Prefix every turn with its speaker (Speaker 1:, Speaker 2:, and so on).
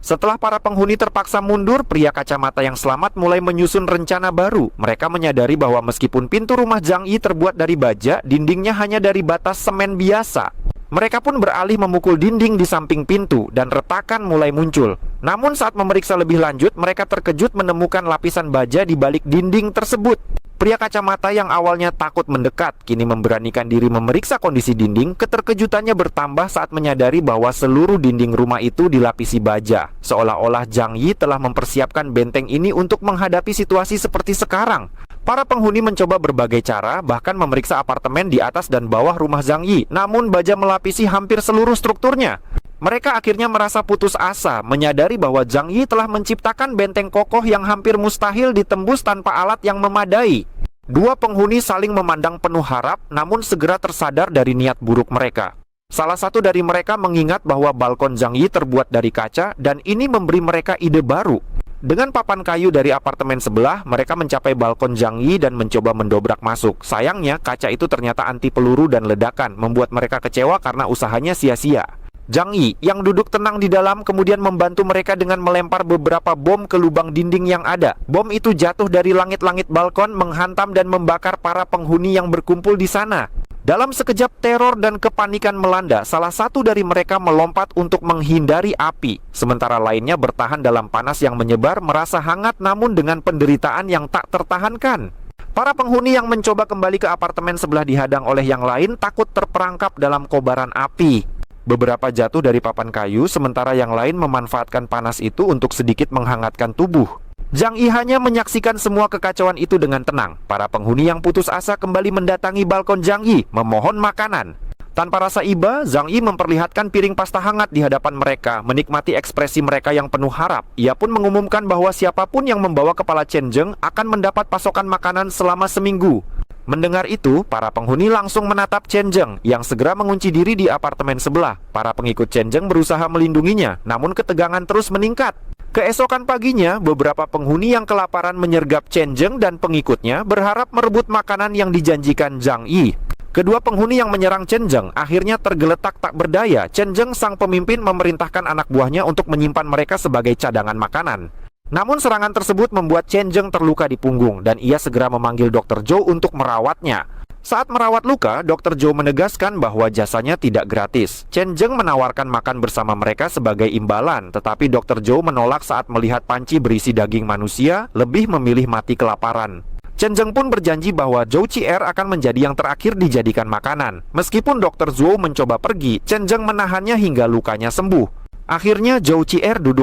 Speaker 1: Setelah para penghuni terpaksa mundur, pria kacamata yang selamat mulai menyusun rencana baru. Mereka menyadari bahwa meskipun pintu rumah Zhang Yi terbuat dari baja, dindingnya hanya dari batas semen biasa. Mereka pun beralih memukul dinding di samping pintu dan retakan mulai muncul. Namun saat memeriksa lebih lanjut, mereka terkejut menemukan lapisan baja di balik dinding tersebut. Pria kacamata yang awalnya takut mendekat, kini memberanikan diri memeriksa kondisi dinding. Keterkejutannya bertambah saat menyadari bahwa seluruh dinding rumah itu dilapisi baja. Seolah-olah Zhang Yi telah mempersiapkan benteng ini untuk menghadapi situasi seperti sekarang. Para penghuni mencoba berbagai cara, bahkan memeriksa apartemen di atas dan bawah rumah Zhang Yi. Namun baja melapisi hampir seluruh strukturnya. Mereka akhirnya merasa putus asa, menyadari bahwa Zhang Yi telah menciptakan benteng kokoh yang hampir mustahil ditembus tanpa alat yang memadai. Dua penghuni saling memandang penuh harap, namun segera tersadar dari niat buruk mereka. Salah satu dari mereka mengingat bahwa balkon Zhang Yi terbuat dari kaca, dan ini memberi mereka ide baru. Dengan papan kayu dari apartemen sebelah, mereka mencapai balkon Zhang Yi dan mencoba mendobrak masuk. Sayangnya, kaca itu ternyata anti peluru dan ledakan, membuat mereka kecewa karena usahanya sia-sia. Zhang Yi yang duduk tenang di dalam kemudian membantu mereka dengan melempar beberapa bom ke lubang dinding yang ada. Bom itu jatuh dari langit-langit balkon, menghantam dan membakar para penghuni yang berkumpul di sana. Dalam sekejap teror dan kepanikan melanda, salah satu dari mereka melompat untuk menghindari api. Sementara lainnya bertahan dalam panas yang menyebar, merasa hangat namun dengan penderitaan yang tak tertahankan. Para penghuni yang mencoba kembali ke apartemen sebelah dihadang oleh yang lain, takut terperangkap dalam kobaran api. Beberapa jatuh dari papan kayu, sementara yang lain memanfaatkan panas itu untuk sedikit menghangatkan tubuh. Zhang Yi hanya menyaksikan semua kekacauan itu dengan tenang. Para penghuni yang putus asa kembali mendatangi balkon Zhang Yi, memohon makanan. Tanpa rasa iba, Zhang Yi memperlihatkan piring pasta hangat di hadapan mereka, menikmati ekspresi mereka yang penuh harap. Ia pun mengumumkan bahwa siapapun yang membawa kepala Chen Zheng akan mendapat pasokan makanan selama seminggu. Mendengar itu, para penghuni langsung menatap Chen Zheng yang segera mengunci diri di apartemen sebelah. Para pengikut Chen Zheng berusaha melindunginya, namun ketegangan terus meningkat. Keesokan paginya, beberapa penghuni yang kelaparan menyergap Chen Zheng dan pengikutnya berharap merebut makanan yang dijanjikan Zhang Yi. Kedua penghuni yang menyerang Chen Zheng akhirnya tergeletak tak berdaya. Chen Zheng, sang pemimpin, memerintahkan anak buahnya untuk menyimpan mereka sebagai cadangan makanan. Namun serangan tersebut membuat Chen Zheng terluka di punggung dan ia segera memanggil Dr. Zhou untuk merawatnya. Saat merawat luka, Dr. Zhou menegaskan bahwa jasanya tidak gratis. Chen Zheng menawarkan makan bersama mereka sebagai imbalan, tetapi Dr. Zhou menolak saat melihat panci berisi daging manusia, lebih memilih mati kelaparan. Chen Zheng pun berjanji bahwa Zhou Qi'er akan menjadi yang terakhir dijadikan makanan. Meskipun Dr. Zhou mencoba pergi, Chen Zheng menahannya hingga lukanya sembuh. Akhirnya Zhou Qi'er duduk